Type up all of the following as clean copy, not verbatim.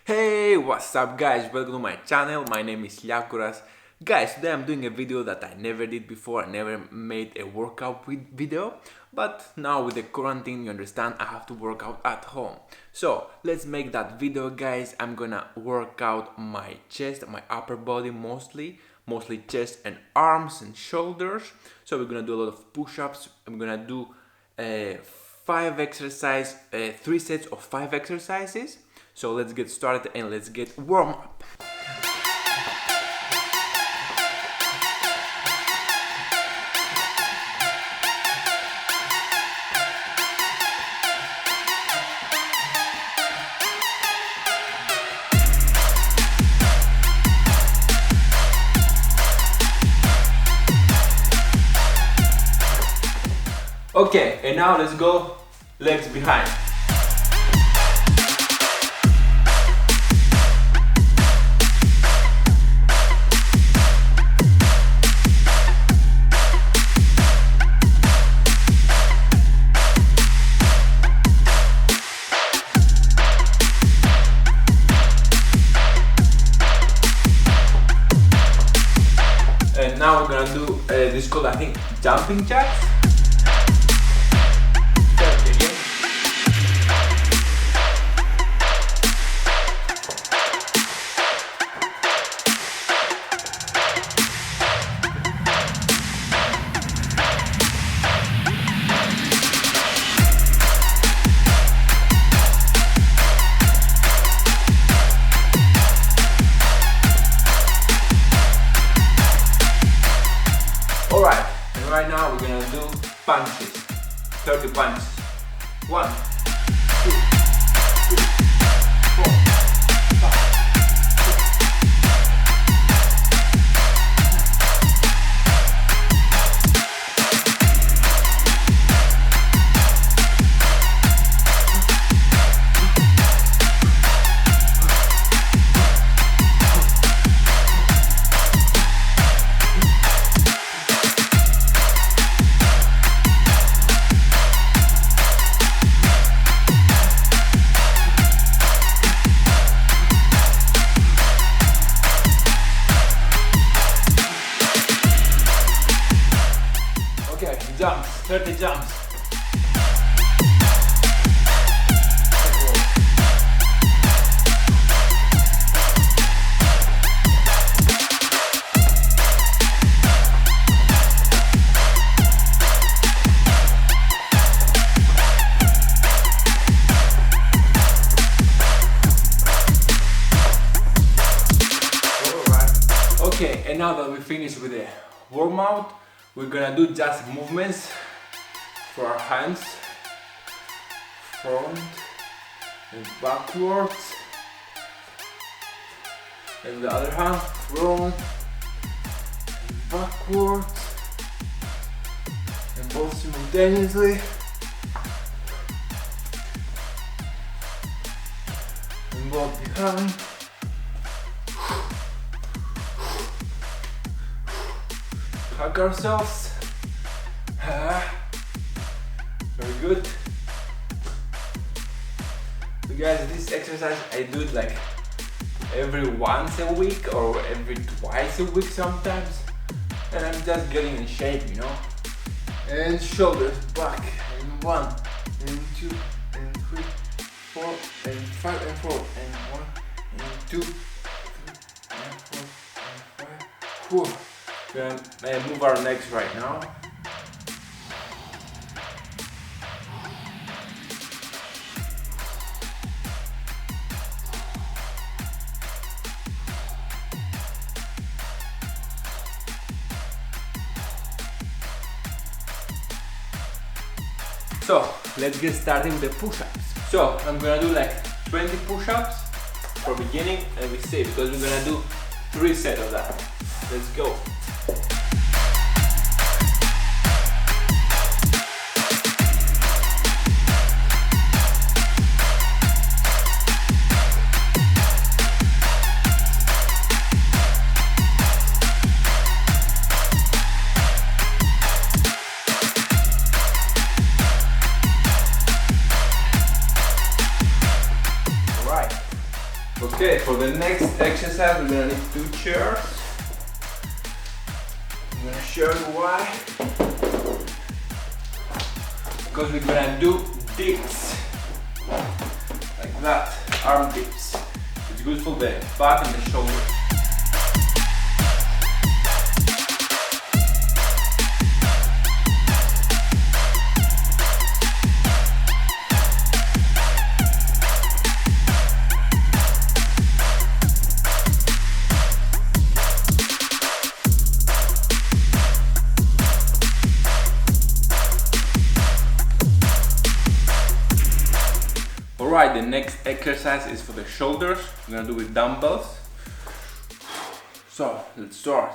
Hey, what's up guys? Welcome to my channel. My name is Liakuras. Guys, today I'm doing a video that I never did before. I never made a workout video, but now with the quarantine, you understand, I have to work out at home. So let's make that video, guys. I'm gonna work out my chest, my upper body mostly chest and arms and shoulders. So we're gonna do a lot of push-ups. I'm gonna do 3 sets of 5 exercises. So let's get started and let's get warm up. Okay, and now let's go legs behind. And now we're gonna do this called, I think, jumping jacks. Alright, and right now we're gonna do punches. 30 punches. 1, 2, 3, 4, 5. Okay, jumps, 30 jumps. Okay, and now that we finished with the warm out, we're gonna do just movements for our hands, front and backwards, and the other hand, front and backwards, and both simultaneously, and both behind. Hug ourselves. Very good. So guys, this exercise I do it like every once a week or every twice a week sometimes, and I'm just getting in shape, you know. And shoulders back, and 1 and 2 and 3, 4 and 5 and 4 and 1 and 2 3 and 4 and 5. Whew. We're gonna move our legs right now. So let's get started with the push-ups. So I'm gonna do like 20 push-ups for beginning, and we see because we're gonna do 3 sets of that. Let's go. Okay, for the next exercise we're gonna need 2 chairs. I'm gonna show you why. Because we're gonna do dips. Like that, arm dips. It's good for the back and the shoulders. Alright, the next exercise is for the shoulders. We're gonna do with dumbbells. So, let's start.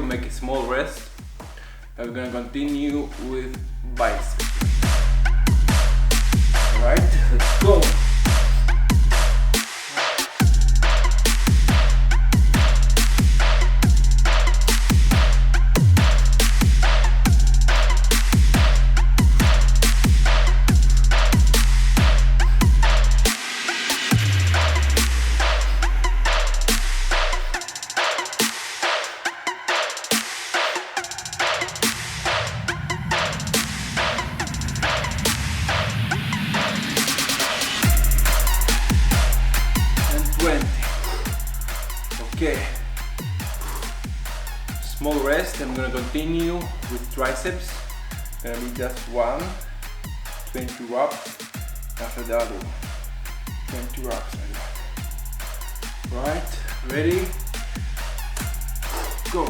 Make a small rest, and we're gonna continue with biceps. Alright, let's go. Okay, small rest. I'm gonna continue with triceps. Gonna be just 20 reps after the other one. 20 reps like that. Right, ready? Go.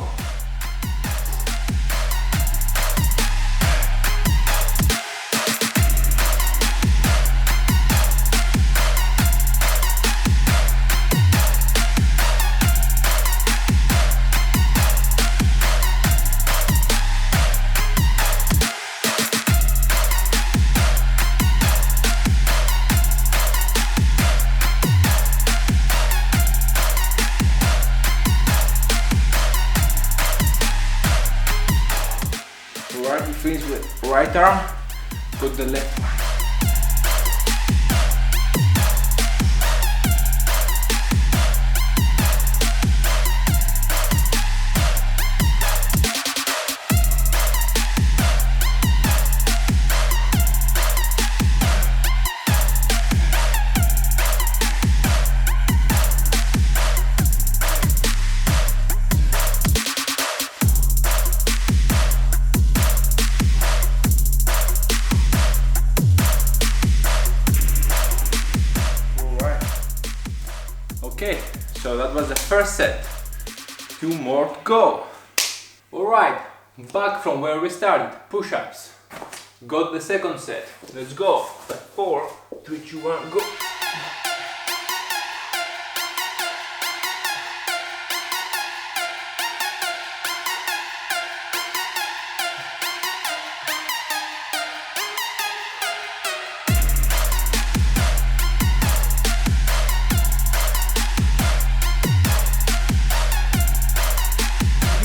Alright, we finish with right arm, put the left one. Okay, so that was the first set. 2 more to go. Alright, back from where we started, push-ups. Got the second set. Let's go. 4, 3, 2, 1, go.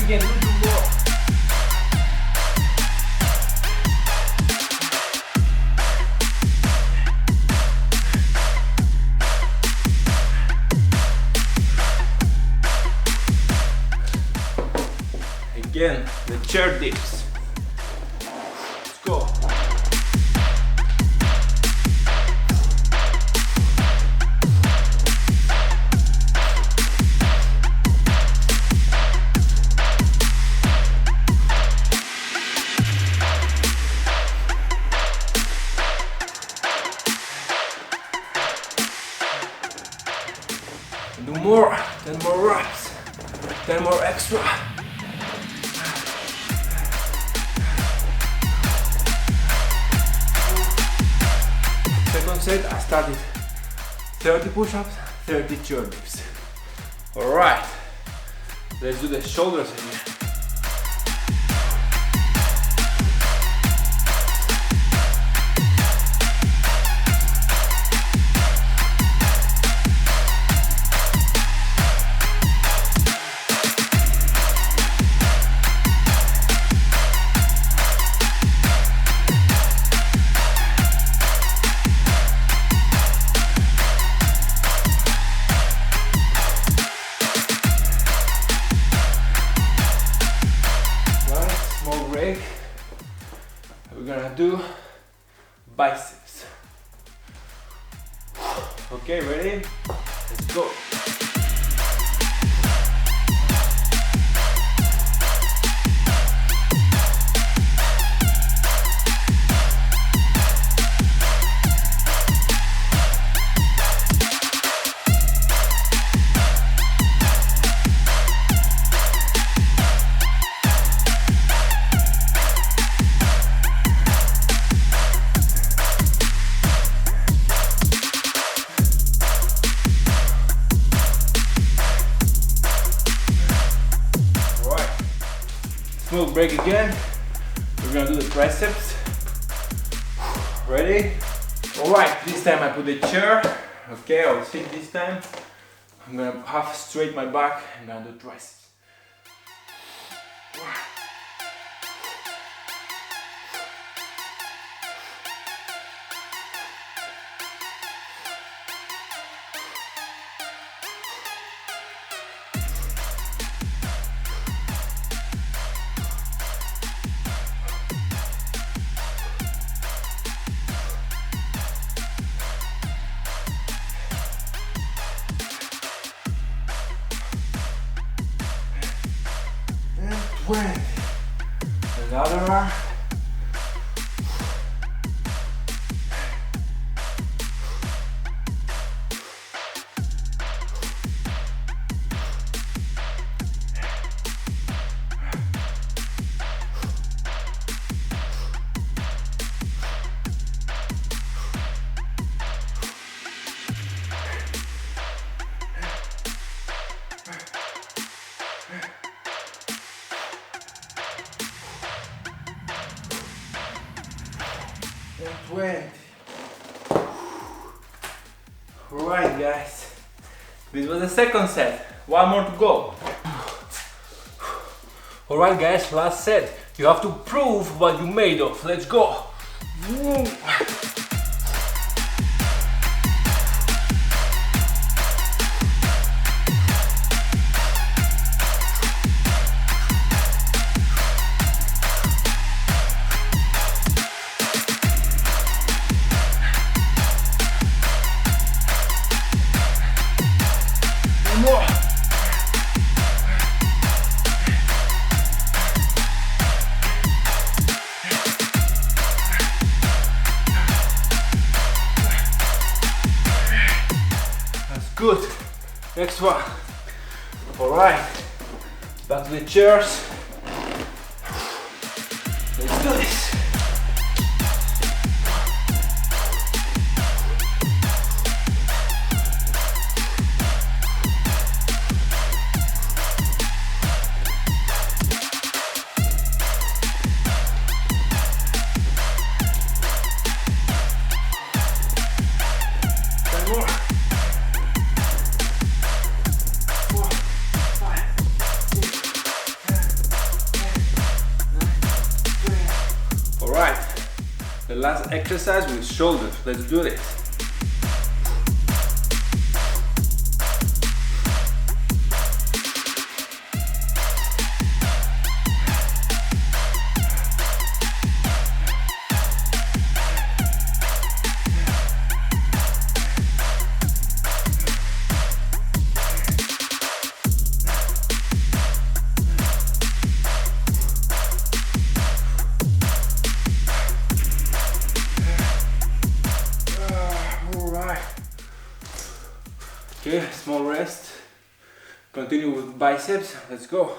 Again, do 2 more. Again, the chair dips. Let's go. Do more, 10 more reps, 10 more extra. Second set, I started 30 push-ups, 30 chair lifts. Alright, let's do the shoulders again. We're gonna do biceps. Okay, ready? Let's go. Small break again. We're gonna do the triceps. Ready? Alright, this time I put the chair. Okay, I'll sit this time. I'm gonna half straight my back and I'm gonna do triceps. Another arm. And 20. Alright guys, this was the second set, one more to go. Alright guys, last set. You have to prove what you're made of. Let's go. More. That's good. Next one. All right. Back to the chairs. Let's do this. The last exercise with shoulders. Let's do this. Okay, small rest. Continue with biceps. Let's go.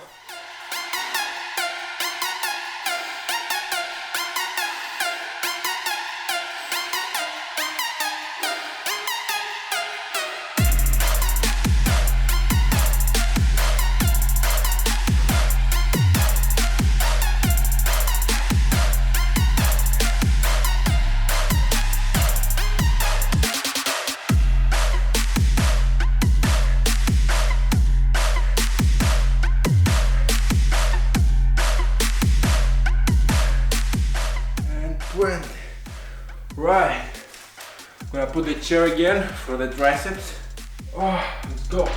put the chair again for the triceps. Oh, let's go.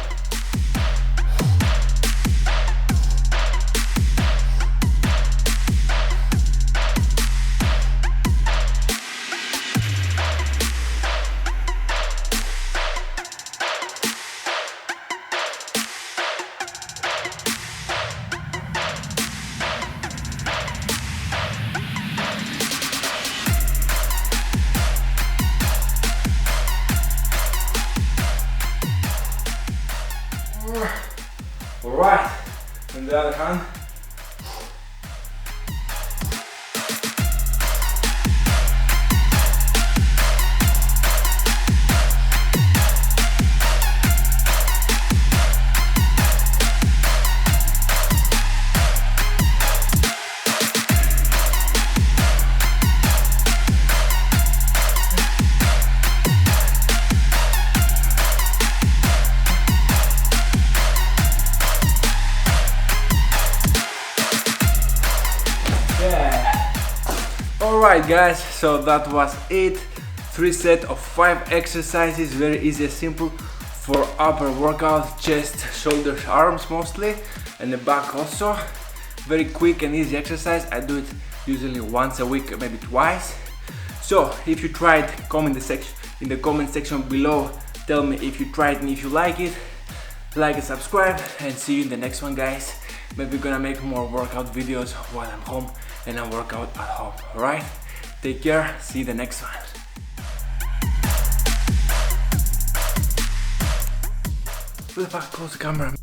Alright, on the other hand. Alright guys, so that was it. 3 sets of 5 exercises, very easy and simple for upper workout, chest, shoulders, arms mostly, and the back also. Very quick and easy exercise. I do it usually once a week, maybe twice. So if you tried, comment in the comment section below. Tell me if you tried and if you like it. Like and subscribe, and see you in the next one guys. Maybe gonna make more workout videos while I'm home and I work out at home. Alright? Take care, see you in the next one. Who the fuck close the camera?